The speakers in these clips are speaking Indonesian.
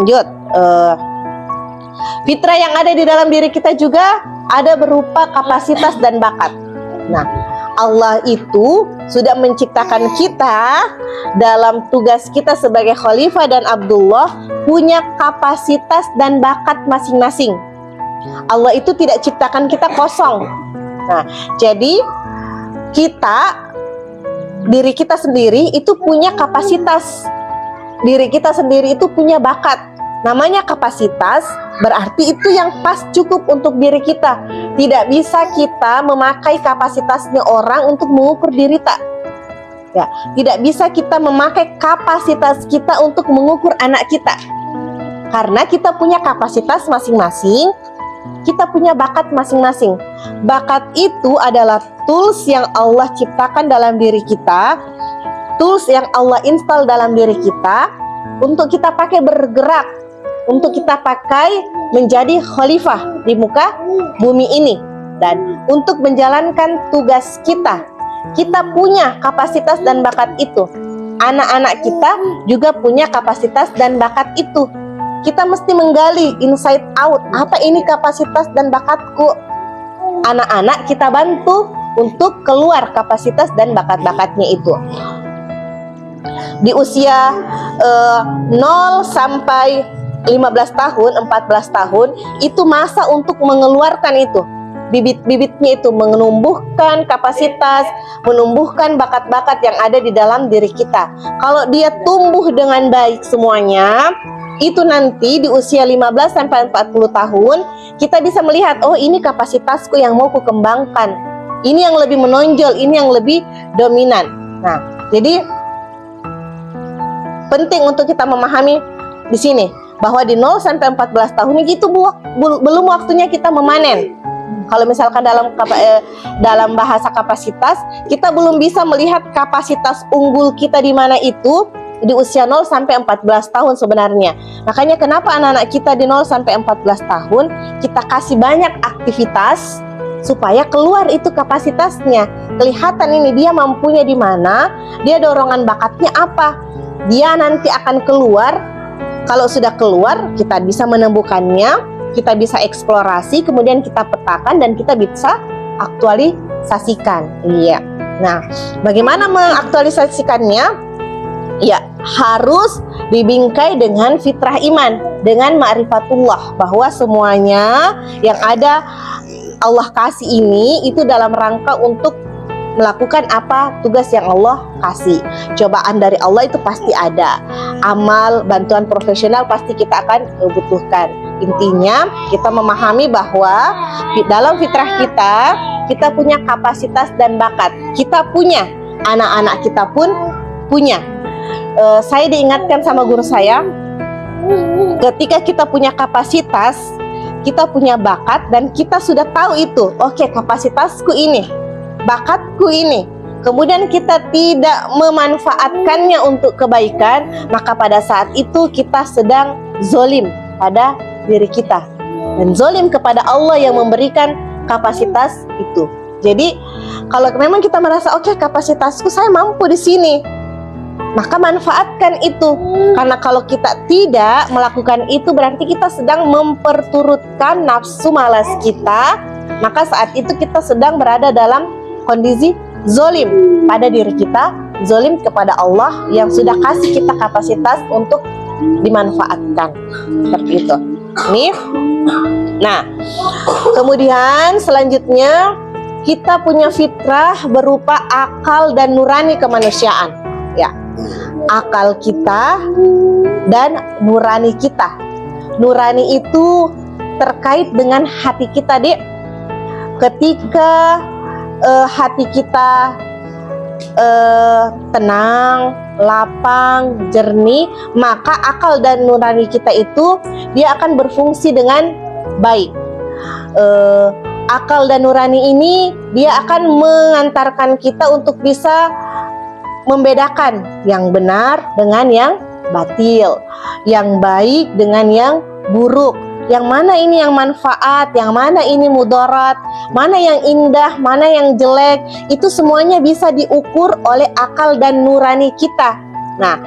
Lanjut, fitrah yang ada di dalam diri kita juga ada berupa kapasitas dan bakat. Nah, Allah itu sudah menciptakan kita dalam tugas kita sebagai khalifah dan Abdullah punya kapasitas dan bakat masing-masing. Allah itu tidak ciptakan kita kosong. Nah, jadi diri kita sendiri itu punya kapasitas. Diri kita sendiri itu punya bakat. Namanya kapasitas, berarti itu yang pas cukup untuk diri kita. Tidak bisa kita memakai kapasitasnya orang untuk mengukur diri tak. Ya, tidak bisa kita memakai kapasitas kita untuk mengukur anak kita. Karena kita punya kapasitas masing-masing, kita punya bakat masing-masing. Bakat itu adalah tools yang Allah ciptakan dalam diri kita, tools yang Allah install dalam diri kita untuk kita pakai bergerak, untuk kita pakai menjadi khalifah di muka bumi ini. Dan untuk menjalankan tugas kita, kita punya kapasitas dan bakat itu. Anak-anak kita juga punya kapasitas dan bakat itu. Kita mesti menggali inside out, apa ini kapasitas dan bakatku. Anak-anak kita bantu untuk keluar kapasitas dan bakat-bakatnya itu. Di usia 0 sampai 15 tahun, 14 tahun, itu masa untuk mengeluarkan itu. Bibit-bibitnya itu menumbuhkan kapasitas, menumbuhkan bakat-bakat yang ada di dalam diri kita. Kalau dia tumbuh dengan baik semuanya, itu nanti di usia 15 sampai 40 tahun, kita bisa melihat, oh ini kapasitasku yang mau kukembangkan. Ini yang lebih menonjol, ini yang lebih dominan. Nah, jadi penting untuk kita memahami di sini bahwa di 0 sampai 14 tahun itu belum waktunya kita memanen. Kalau misalkan dalam bahasa kapasitas, kita belum bisa melihat kapasitas unggul kita di mana itu di usia 0 sampai 14 tahun sebenarnya. Makanya kenapa anak-anak kita di 0 sampai 14 tahun kita kasih banyak aktivitas supaya keluar itu kapasitasnya. Kelihatan ini dia mampunya di mana, dia dorongan bakatnya apa. Dia nanti akan keluar. Kalau sudah keluar, kita bisa menemukannya, kita bisa eksplorasi, kemudian kita petakan dan kita bisa aktualisasikan. Iya. Nah, bagaimana mengaktualisasikannya? Ya, harus dibingkai dengan fitrah iman, dengan ma'rifatullah, bahwa semuanya yang ada Allah kasih ini itu dalam rangka untuk melakukan apa tugas yang Allah kasih. Cobaan dari Allah itu pasti ada. Amal, bantuan profesional pasti kita akan butuhkan. Intinya kita memahami bahwa dalam fitrah kita punya kapasitas dan bakat. Kita punya, anak-anak kita pun punya. Saya diingatkan sama guru saya, ketika kita punya kapasitas, kita punya bakat, dan kita sudah tahu itu, oke, kapasitasku ini, bakatku ini, kemudian kita tidak memanfaatkannya untuk kebaikan, maka pada saat itu kita sedang zolim pada diri kita dan zolim kepada Allah yang memberikan kapasitas itu. Jadi kalau memang kita merasa oke, kapasitasku saya mampu di sini, maka manfaatkan itu. Karena kalau kita tidak melakukan itu, berarti kita sedang memperturutkan nafsu malas kita, maka saat itu kita sedang berada dalam kondisi zolim pada diri kita, zolim kepada Allah yang sudah kasih kita kapasitas untuk dimanfaatkan. Seperti itu. Nih. Nah, kemudian selanjutnya kita punya fitrah berupa akal dan nurani kemanusiaan. Ya, akal kita dan nurani kita. Nurani itu terkait dengan hati kita, Dek. Ketika hati kita tenang, lapang, jernih, maka akal dan nurani kita itu dia akan berfungsi dengan baik. Akal dan nurani ini dia akan mengantarkan kita untuk bisa membedakan yang benar dengan yang batil, yang baik dengan yang buruk, yang mana ini yang manfaat, yang mana ini mudarat, mana yang indah, mana yang jelek. Itu semuanya bisa diukur oleh akal dan nurani kita. Nah,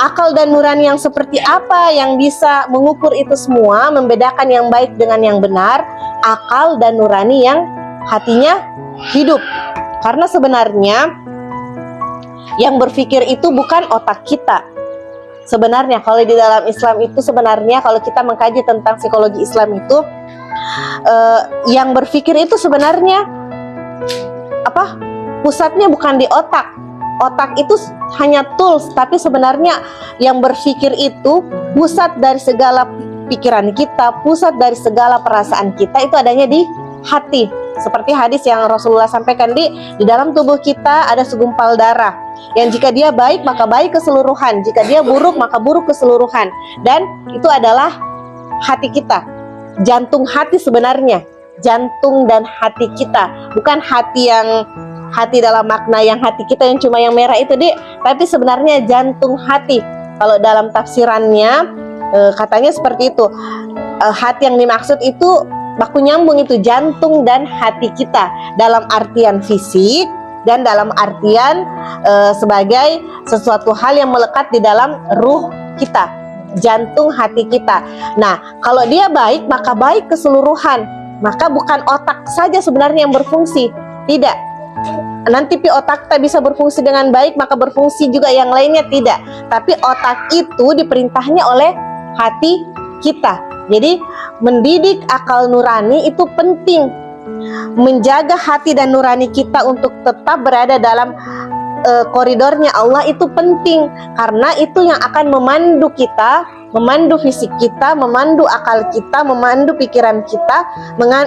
akal dan nurani yang seperti apa yang bisa mengukur itu semua, membedakan yang baik dengan yang benar? Akal dan nurani yang hatinya hidup. Karena sebenarnya yang berpikir itu bukan otak kita. Sebenarnya kalau di dalam Islam itu sebenarnya kalau kita mengkaji tentang psikologi Islam itu yang berpikir itu sebenarnya pusatnya bukan di otak. Otak itu hanya tools, tapi sebenarnya yang berpikir itu pusat dari segala pikiran kita, pusat dari segala perasaan kita itu adanya di hati. Seperti hadis yang Rasulullah sampaikan, di dalam tubuh kita ada segumpal darah yang jika dia baik maka baik keseluruhan, jika dia buruk maka buruk keseluruhan, dan itu adalah hati kita, jantung hati sebenarnya, jantung dan hati kita, bukan hati dalam makna yang hati kita yang cuma yang merah itu tapi sebenarnya jantung hati. Kalau dalam tafsirannya katanya seperti itu, hati yang dimaksud itu baku nyambung itu jantung dan hati kita dalam artian fisik dan dalam artian sebagai sesuatu hal yang melekat di dalam ruh kita, jantung hati kita. Nah, kalau dia baik maka baik keseluruhan, maka bukan otak saja sebenarnya yang berfungsi, tidak. Nanti otak kita bisa berfungsi dengan baik maka berfungsi juga yang lainnya, tidak. Tapi otak itu diperintahnya oleh hati kita. Jadi mendidik akal nurani itu penting. Menjaga hati dan nurani kita untuk tetap berada dalam koridornya Allah itu penting. Karena itu yang akan memandu kita, memandu fisik kita, memandu akal kita, memandu pikiran kita,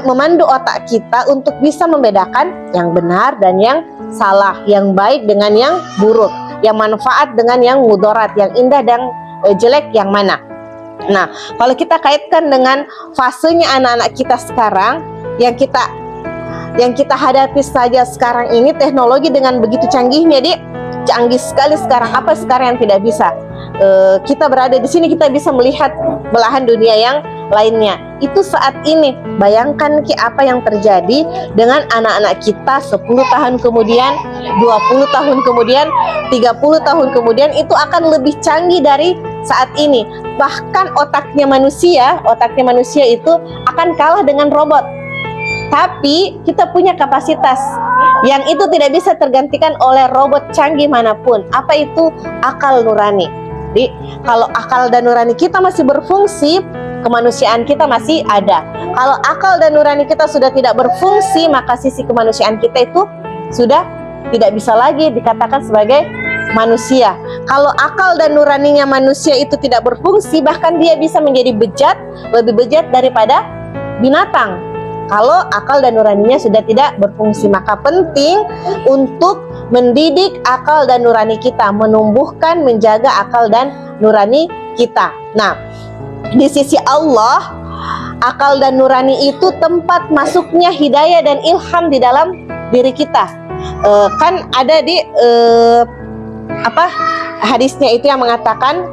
memandu otak kita untuk bisa membedakan yang benar dan yang salah, yang baik dengan yang buruk, yang manfaat dengan yang mudarat, yang indah dan jelek yang mana. Nah, kalau kita kaitkan dengan fasenya anak-anak kita sekarang, yang kita hadapi saja sekarang ini, teknologi dengan begitu canggihnya, canggih sekali sekarang. Apa sekarang yang tidak bisa? Kita berada di sini, kita bisa melihat belahan dunia yang lainnya. Itu saat ini, bayangkan apa yang terjadi dengan anak-anak kita 10 tahun kemudian, 20 tahun kemudian, 30 tahun kemudian, itu akan lebih canggih dari saat ini. Bahkan otaknya manusia itu akan kalah dengan robot. Tapi kita punya kapasitas yang itu tidak bisa tergantikan oleh robot canggih manapun. Apa itu? Akal nurani. Jadi kalau akal dan nurani kita masih berfungsi, kemanusiaan kita masih ada. Kalau akal dan nurani kita sudah tidak berfungsi, maka sisi kemanusiaan kita itu sudah tidak bisa lagi dikatakan sebagai manusia. Kalau akal dan nuraninya manusia itu tidak berfungsi, bahkan dia bisa menjadi bejat, lebih bejat daripada binatang. Kalau akal dan nuraninya sudah tidak berfungsi, maka penting untuk mendidik akal dan nurani kita, menumbuhkan, menjaga akal dan nurani kita. Nah, di sisi Allah, akal dan nurani itu tempat masuknya hidayah dan ilham di dalam diri kita. Kan ada di hadisnya itu yang mengatakan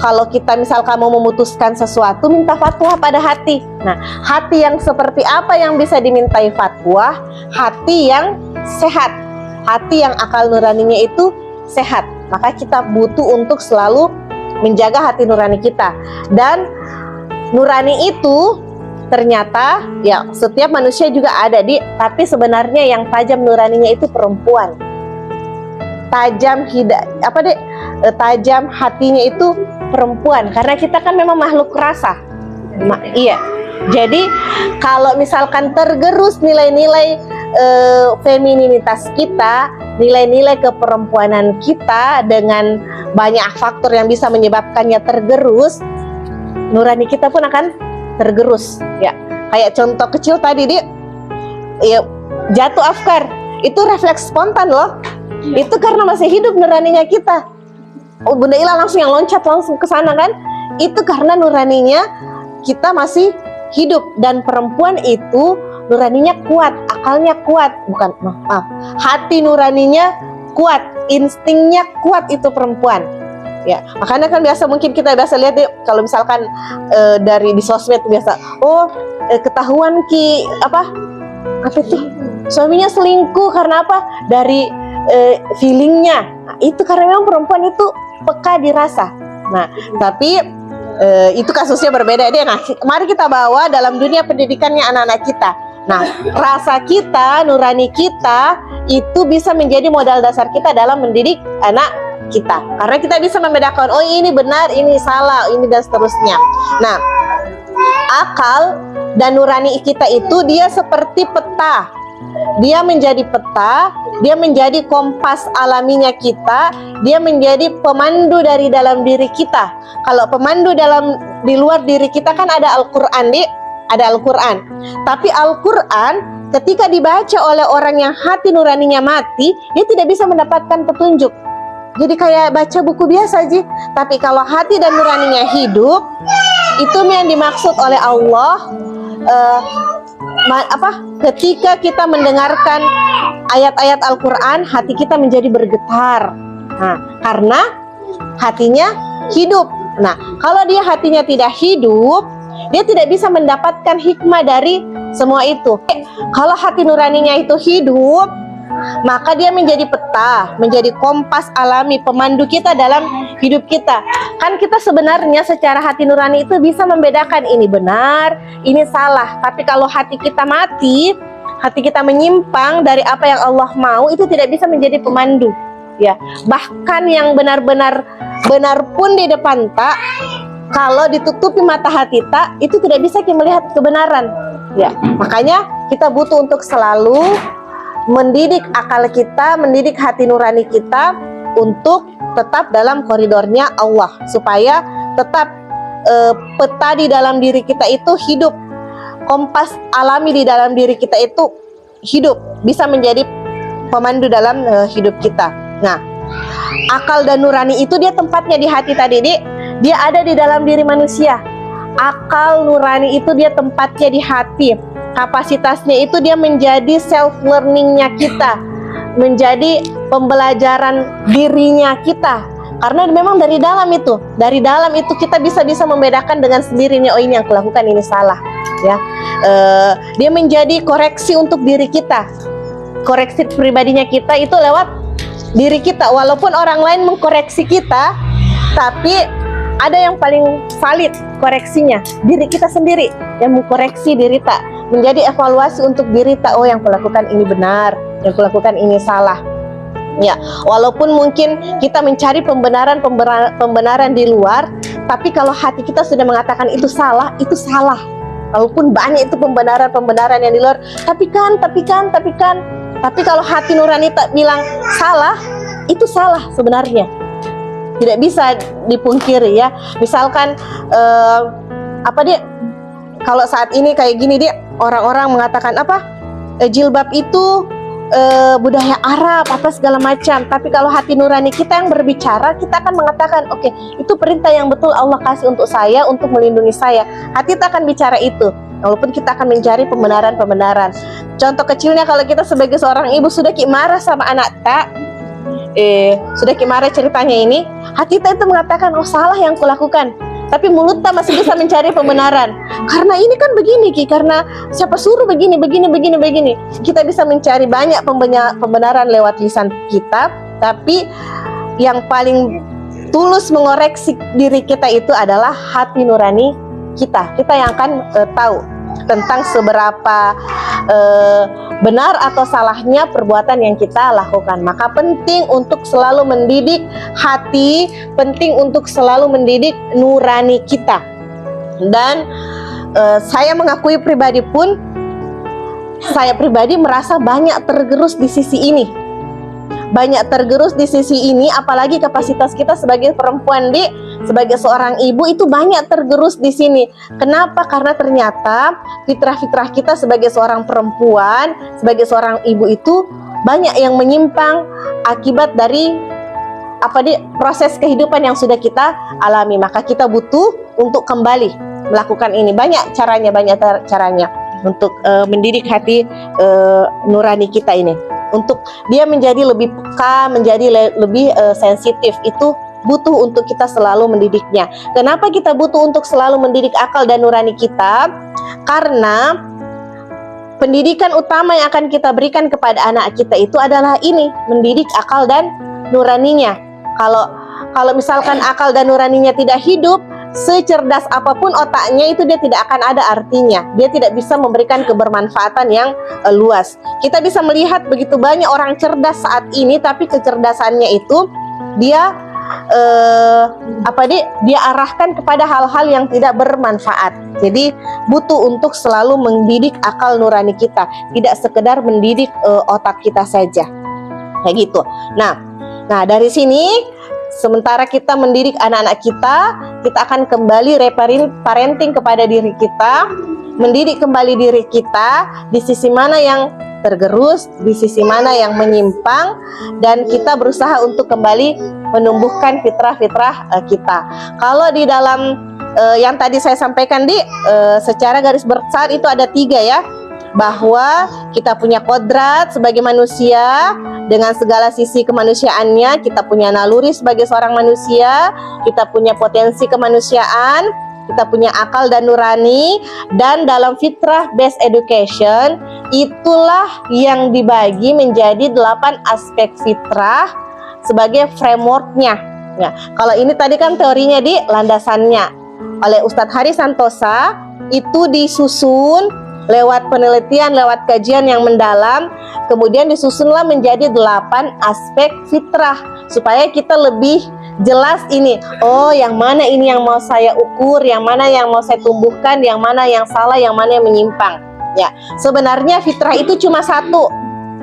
kalau kita misalkan mau memutuskan sesuatu, minta fatwa pada hati. Nah, hati yang seperti apa yang bisa dimintai fatwa? Hati yang sehat, hati yang akal nuraninya itu sehat. Maka kita butuh untuk selalu menjaga hati nurani kita. Dan nurani itu ternyata ya setiap manusia juga ada tapi sebenarnya yang tajam nuraninya itu perempuan. Tajam tajam hatinya itu perempuan, karena kita kan memang makhluk rasa. Iya. Jadi kalau misalkan tergerus nilai-nilai femininitas kita, nilai-nilai keperempuanan kita dengan banyak faktor yang bisa menyebabkannya tergerus, nurani kita pun akan tergerus. Ya, kayak contoh kecil tadi ya, jatuh afkar, itu refleks spontan loh. Itu karena masih hidup nuraninya kita. Oh, Bunda Ila langsung yang loncat langsung ke sana kan? Itu karena nuraninya kita masih hidup. Dan perempuan itu nuraninya kuat, akalnya kuat, hati nuraninya kuat, instingnya kuat, itu perempuan. Ya, makanya kan biasa mungkin kita biasa lihat kalau misalkan dari di sosmed biasa, ketahuan apa itu suaminya selingkuh karena apa? Dari feelingnya. Nah, itu karena memang perempuan itu peka dirasa. Nah, tapi itu kasusnya berbeda deh. Nah, mari kita bawa dalam dunia pendidikannya anak-anak kita. Nah, rasa kita, nurani kita itu bisa menjadi modal dasar kita dalam mendidik anak kita. Karena kita bisa membedakan, oh ini benar, ini salah, ini dan seterusnya. Nah, akal dan nurani kita itu dia seperti peta. Dia menjadi peta, dia menjadi kompas alaminya kita, dia menjadi pemandu dari dalam diri kita. Kalau pemandu di luar diri kita kan ada Al-Qur'an, ada Al-Quran. Tapi Al-Quran ketika dibaca oleh orang yang hati nuraninya mati, dia tidak bisa mendapatkan petunjuk. Jadi kayak baca buku biasa aja. Tapi kalau hati dan nuraninya hidup, itu yang dimaksud oleh Allah. Ketika kita mendengarkan ayat-ayat Al-Quran, hati kita menjadi bergetar. Nah, karena hatinya hidup. Nah, kalau dia hatinya tidak hidup, dia tidak bisa mendapatkan hikmah dari semua itu. Kalau hati nuraninya itu hidup, maka dia menjadi peta, menjadi kompas alami, pemandu kita dalam hidup kita. Kan kita sebenarnya secara hati nurani itu bisa membedakan ini benar, ini salah. Tapi kalau hati kita mati, hati kita menyimpang dari apa yang Allah mau, itu tidak bisa menjadi pemandu. Ya, bahkan yang benar-benar benar pun di depan tak, kalau ditutupi mata hati tak, itu tidak bisa kita melihat kebenaran. Ya, makanya kita butuh untuk selalu mendidik akal kita, mendidik hati nurani kita untuk tetap dalam koridornya Allah, supaya tetap peta di dalam diri kita itu hidup, kompas alami di dalam diri kita itu hidup, bisa menjadi pemandu dalam hidup kita. Nah, akal dan nurani itu dia tempatnya di hati tadi, dia ada di dalam diri manusia. Akal nurani itu dia tempatnya di hati. Kapasitasnya itu dia menjadi self learningnya kita, menjadi pembelajaran dirinya kita. Karena memang dari dalam itu kita bisa membedakan dengan sendirinya, oh ini yang kulakukan, ini salah. Ya, dia menjadi koreksi untuk diri kita. Koreksi pribadinya kita itu lewat diri kita. Walaupun orang lain mengkoreksi kita, tapi ada yang paling valid koreksinya, diri kita sendiri yang mengkoreksi diri tak, menjadi evaluasi untuk diri tak. Oh, yang kulakukan ini benar, yang kulakukan ini salah. Ya, walaupun mungkin kita mencari pembenaran di luar, tapi kalau hati kita sudah mengatakan itu salah, itu salah. Walaupun banyak itu pembenaran yang di luar, tapi kalau hati nurani tak bilang salah, itu salah sebenarnya. Tidak bisa dipungkiri ya. Misalkan kalau saat ini kayak gini orang-orang mengatakan jilbab itu budaya Arab segala macam. Tapi kalau hati nurani kita yang berbicara, kita akan mengatakan oke, itu perintah yang betul Allah kasih untuk saya, untuk melindungi saya. Hati kita akan bicara itu. Walaupun kita akan mencari pembenaran. Contoh kecilnya, kalau kita sebagai seorang ibu sudah marah sama anak tak, sudah marah ceritanya ini, hati kita itu mengatakan oh salah yang kulakukan, tapi mulut kita masih bisa mencari pembenaran. Karena ini kan begini Ki, karena siapa suruh begini. Kita bisa mencari banyak pembenaran lewat lisan kita, tapi yang paling tulus mengoreksi diri kita itu adalah hati nurani kita. Kita yang akan tahu tentang seberapa benar atau salahnya perbuatan yang kita lakukan. Maka penting untuk selalu mendidik hati, penting untuk selalu mendidik nurani kita. Dan saya mengakui pribadi pun, saya pribadi merasa banyak tergerus di sisi ini. Apalagi kapasitas kita sebagai perempuan, sebagai seorang ibu itu banyak tergerus di sini. Kenapa? Karena ternyata fitrah-fitrah kita sebagai seorang perempuan, sebagai seorang ibu itu banyak yang menyimpang akibat dari proses kehidupan yang sudah kita alami. Maka kita butuh untuk kembali melakukan ini. Banyak caranya untuk mendidik hati nurani kita ini. Untuk dia menjadi lebih peka, menjadi lebih sensitif, itu butuh untuk kita selalu mendidiknya. Kenapa kita butuh untuk selalu mendidik akal dan nurani kita? Karena pendidikan utama yang akan kita berikan kepada anak kita itu adalah ini, mendidik akal dan nuraninya. Kalau Kalau misalkan akal dan nuraninya tidak hidup, secerdas apapun otaknya itu dia tidak akan ada artinya. Dia tidak bisa memberikan kebermanfaatan yang luas. Kita bisa melihat begitu banyak orang cerdas saat ini, tapi kecerdasannya itu dia dia arahkan kepada hal-hal yang tidak bermanfaat. Jadi butuh untuk selalu mendidik akal nurani kita, tidak sekedar mendidik otak kita saja, kayak gitu. Nah dari sini sementara kita mendidik anak-anak kita akan kembali parenting kepada diri kita, mendidik kembali diri kita di sisi mana yang tergerus, di sisi mana yang menyimpang, dan kita berusaha untuk kembali menumbuhkan fitrah-fitrah kita. Kalau di dalam yang tadi saya sampaikan secara garis besar itu ada 3 ya, bahwa kita punya kodrat sebagai manusia dengan segala sisi kemanusiaannya, kita punya naluri sebagai seorang manusia, kita punya potensi kemanusiaan, kita punya akal dan nurani, dan dalam fitrah based education itulah yang dibagi menjadi 8 aspek fitrah sebagai frameworknya. Ya, kalau ini tadi kan teorinya landasannya oleh Ustadz Hari Santosa, itu disusun lewat penelitian, lewat kajian yang mendalam, kemudian disusunlah menjadi 8 aspek fitrah supaya kita lebih jelas ini, yang mana ini yang mau saya ukur, yang mana yang mau saya tumbuhkan, yang mana yang salah, yang mana yang menyimpang. Ya, sebenarnya fitrah itu cuma 1,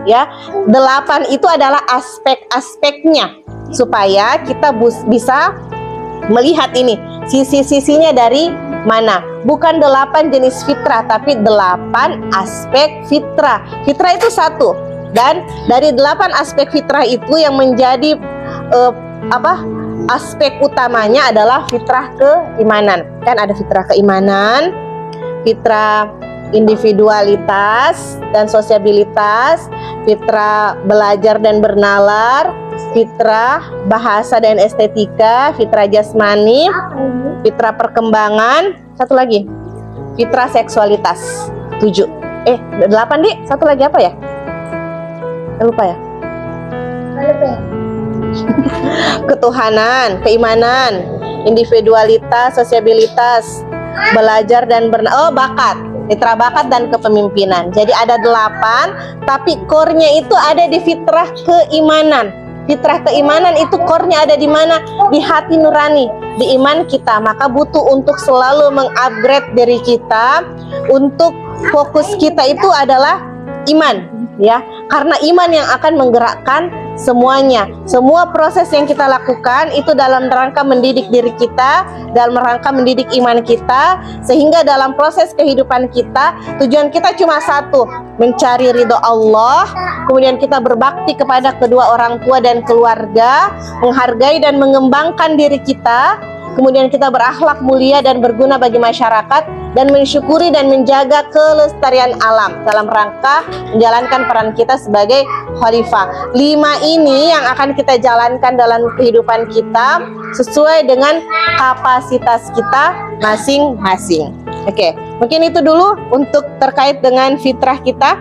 ya. 8 itu adalah aspek-aspeknya supaya kita bisa melihat ini sisi-sisinya dari mana. Bukan 8 jenis fitrah, tapi 8 aspek fitrah. Fitrah itu 1, dan dari 8 aspek fitrah itu yang menjadi aspek utamanya adalah fitrah keimanan. Kan ada fitrah keimanan, fitrah individualitas dan sosiabilitas, fitrah belajar dan bernalar, fitrah bahasa dan estetika, fitrah jasmani, fitrah perkembangan, satu lagi fitrah seksualitas. 7 8 satu lagi apa ya? Lupa ya? Ketuhanan, keimanan, individualitas, sosiabilitas, belajar dan bakat, fitrah bakat dan kepemimpinan. Jadi ada 8, tapi core-nya itu ada di fitrah keimanan. Fitrah keimanan itu core-nya ada di mana? Di hati nurani, di iman kita. Maka butuh untuk selalu mengupgrade diri kita. Untuk fokus kita itu adalah iman, ya. Karena iman yang akan menggerakkan semuanya. Semua proses yang kita lakukan itu dalam rangka mendidik diri kita, dalam rangka mendidik iman kita, sehingga dalam proses kehidupan kita tujuan kita cuma 1, mencari ridho Allah, kemudian kita berbakti kepada kedua orang tua dan keluarga, menghargai dan mengembangkan diri kita, kemudian kita berakhlak mulia dan berguna bagi masyarakat, dan mensyukuri dan menjaga kelestarian alam dalam rangka menjalankan peran kita sebagai khalifah. 5 ini yang akan kita jalankan dalam kehidupan kita sesuai dengan kapasitas kita masing-masing. Oke, mungkin itu dulu untuk terkait dengan fitrah kita.